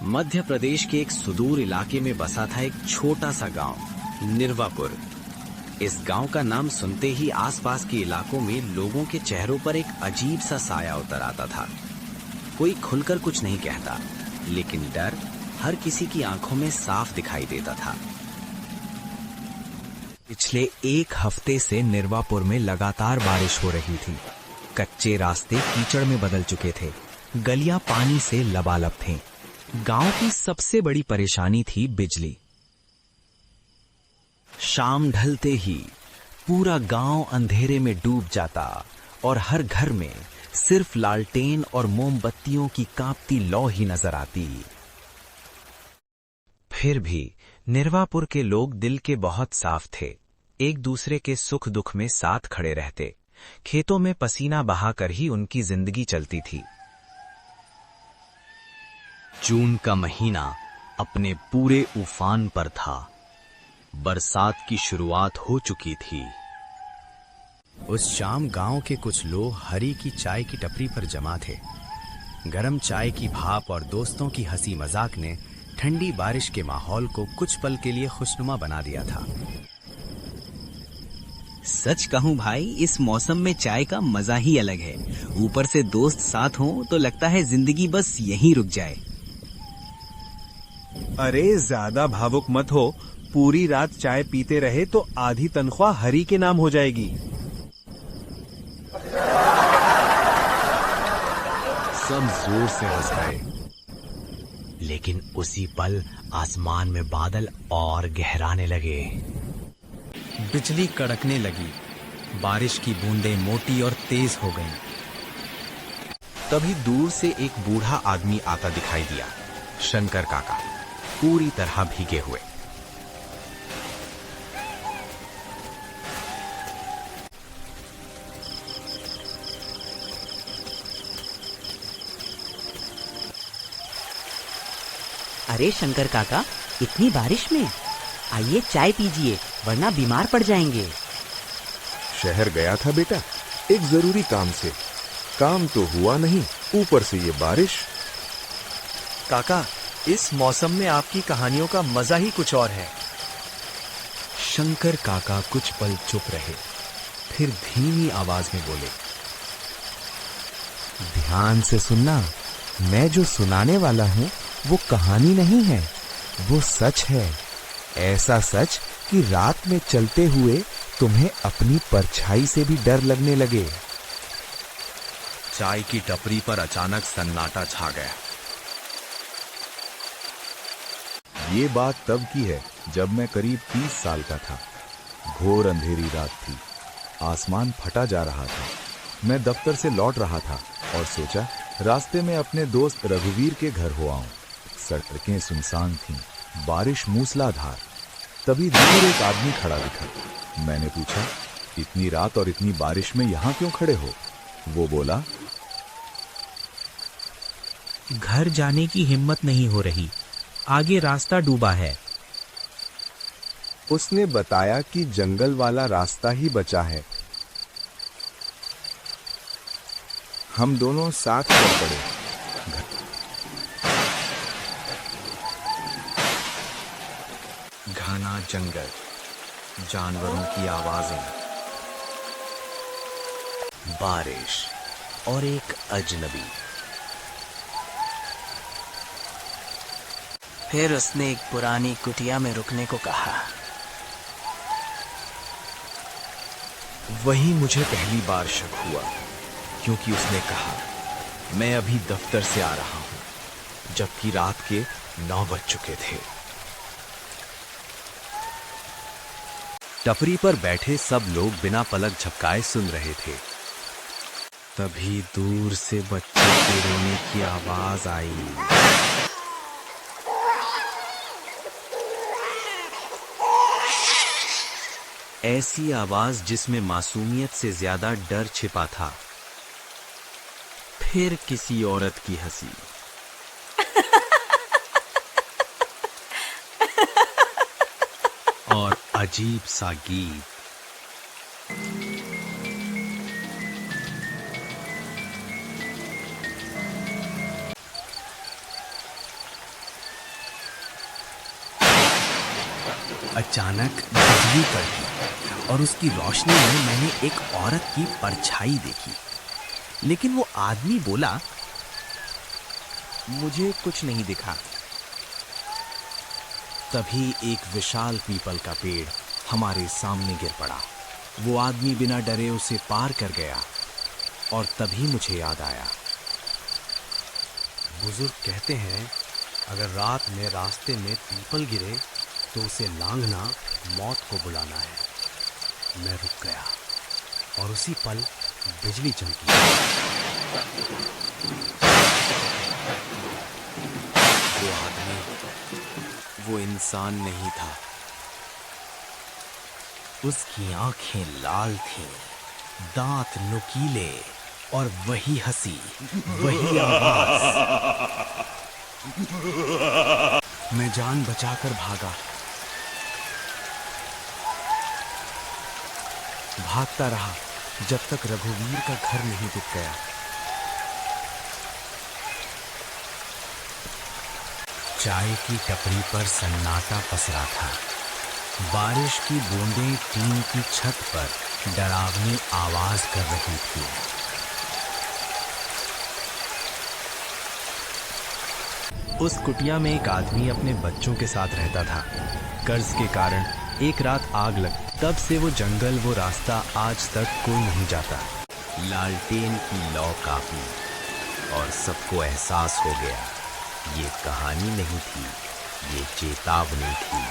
मध्य प्रदेश के एक सुदूर इलाके में बसा था एक छोटा सा गांव, निर्वापुर। इस गांव का नाम सुनते ही आसपास के इलाकों में लोगों के चेहरों पर एक अजीब सा साया उतर आता था। कोई खुलकर कुछ नहीं कहता, लेकिन डर हर किसी की आंखों में साफ दिखाई देता था। पिछले एक हफ्ते से निर्वापुर में लगातार बारिश हो रही थी। कच्चे रास्ते कीचड़ में बदल चुके थे, गलियां पानी से लबालब थीं। गांव की सबसे बड़ी परेशानी थी बिजली। शाम ढलते ही पूरा गांव अंधेरे में डूब जाता और हर घर में सिर्फ लालटेन और मोमबत्तियों की कांपती लौ ही नजर आती। फिर भी निर्वापुर के लोग दिल के बहुत साफ थे। एक दूसरे के सुख दुख में साथ खड़े रहते। खेतों में पसीना बहाकर ही उनकी जिंदगी चलती थी। जून का महीना अपने पूरे उफान पर था। बरसात की शुरुआत हो चुकी थी। उस शाम गांव के कुछ लोग हरी की चाय की टपरी पर जमा थे। गरम चाय की भाप और दोस्तों की हंसी मजाक ने ठंडी बारिश के माहौल को कुछ पल के लिए खुशनुमा बना दिया था। सच कहूं भाई, इस मौसम में चाय का मजा ही अलग है। ऊपर से दोस्त साथ हों तो लगता है जिंदगी बस यहीं रुक जाए। अरे ज्यादा भावुक मत हो। पूरी रात चाय पीते रहे तो आधी तनख्वाह हरी के नाम हो जाएगी। सब जोर से हंस गए, लेकिन उसी पल आसमान में बादल और गहराने लगे। बिजली कड़कने लगी। बारिश की बूंदें मोटी और तेज हो गईं। तभी दूर से एक बूढ़ा आदमी आता दिखाई दिया। शंकर काका, पूरी तरह भीगे हुए। अरे शंकर काका, इतनी बारिश में आइए चाय पीजिए, वरना बीमार पड़ जाएंगे। शहर गया था बेटा, एक जरूरी काम से। काम तो हुआ नहीं, ऊपर से ये बारिश। काका, इस मौसम में आपकी कहानियों का मजा ही कुछ और है। शंकर काका कुछ पल चुप रहे, फिर धीमी आवाज में बोले, ध्यान से सुनना। मैं जो सुनाने वाला हूं वो कहानी नहीं है, वो सच है। ऐसा सच कि रात में चलते हुए तुम्हें अपनी परछाई से भी डर लगने लगे। चाय की टपरी पर अचानक सन्नाटा छा गया। ये बात तब की है जब मैं करीब 30 साल का था। घोर अंधेरी रात थी, आसमान फटा जा रहा था। मैं दफ्तर से लौट रहा था और सोचा रास्ते में अपने दोस्त रघुवीर के घर हो आऊं। सड़कें सुनसान थीं, बारिश मूसलाधार। तभी दूर एक आदमी खड़ा दिखा। मैंने पूछा, इतनी रात और इतनी बारिश में यहां क्यों खड़े हो? वो बोला, घर जाने की हिम्मत नहीं हो रही, आगे रास्ता डूबा है। उसने बताया कि जंगल वाला रास्ता ही बचा है। हम दोनों साथ चल पड़े। घना जंगल, जानवरों की आवाजें, बारिश और एक अजनबी। फिर उसने एक पुरानी कुटिया में रुकने को कहा। वही मुझे पहली बार शक हुआ, क्योंकि उसने कहा, मैं अभी दफ्तर से आ रहा हूं, जबकि रात के 9 बज चुके थे। टपरी पर बैठे सब लोग बिना पलक झपकाए सुन रहे थे। तभी दूर से बच्चों के रोने की आवाज आई। ऐसी आवाज जिसमें मासूमियत से ज्यादा डर छिपा था। फिर किसी औरत की हंसी। और अजीब सा गीत। अचानक बिजली कड़की और उसकी रोशनी में मैंने एक औरत की परछाई देखी। लेकिन वो आदमी बोला, मुझे कुछ नहीं दिखा। तभी एक विशाल पीपल का पेड़ हमारे सामने गिर पड़ा। वो आदमी बिना डरे उसे पार कर गया और तभी मुझे याद आया, बुजुर्ग कहते हैं अगर रात में रास्ते में पीपल गिरे तो उसे लांघना मौत को बुलाना है। मैं रुक गया और उसी पल बिजली चमकी। वो आदमी, वो इंसान नहीं था। उसकी आंखें लाल थीं, दांत नुकीले और वही हंसी, वही आवाज। मैं जान बचाकर भागा, भागता रहा जब तक रघुवीर का घर नहीं दिख गया। चाय की टपरी पर सन्नाटा पसरा था। बारिश की बूंदें टीन की छत पर डरावनी आवाज कर रही थी। उस कुटिया में एक आदमी अपने बच्चों के साथ रहता था। कर्ज के कारण एक रात आग लग, तब से वो जंगल, वो रास्ता आज तक कोई नहीं जाता। लालटेन की लौ काफी और सबको एहसास हो गया, ये कहानी नहीं थी, ये चेतावनी थी।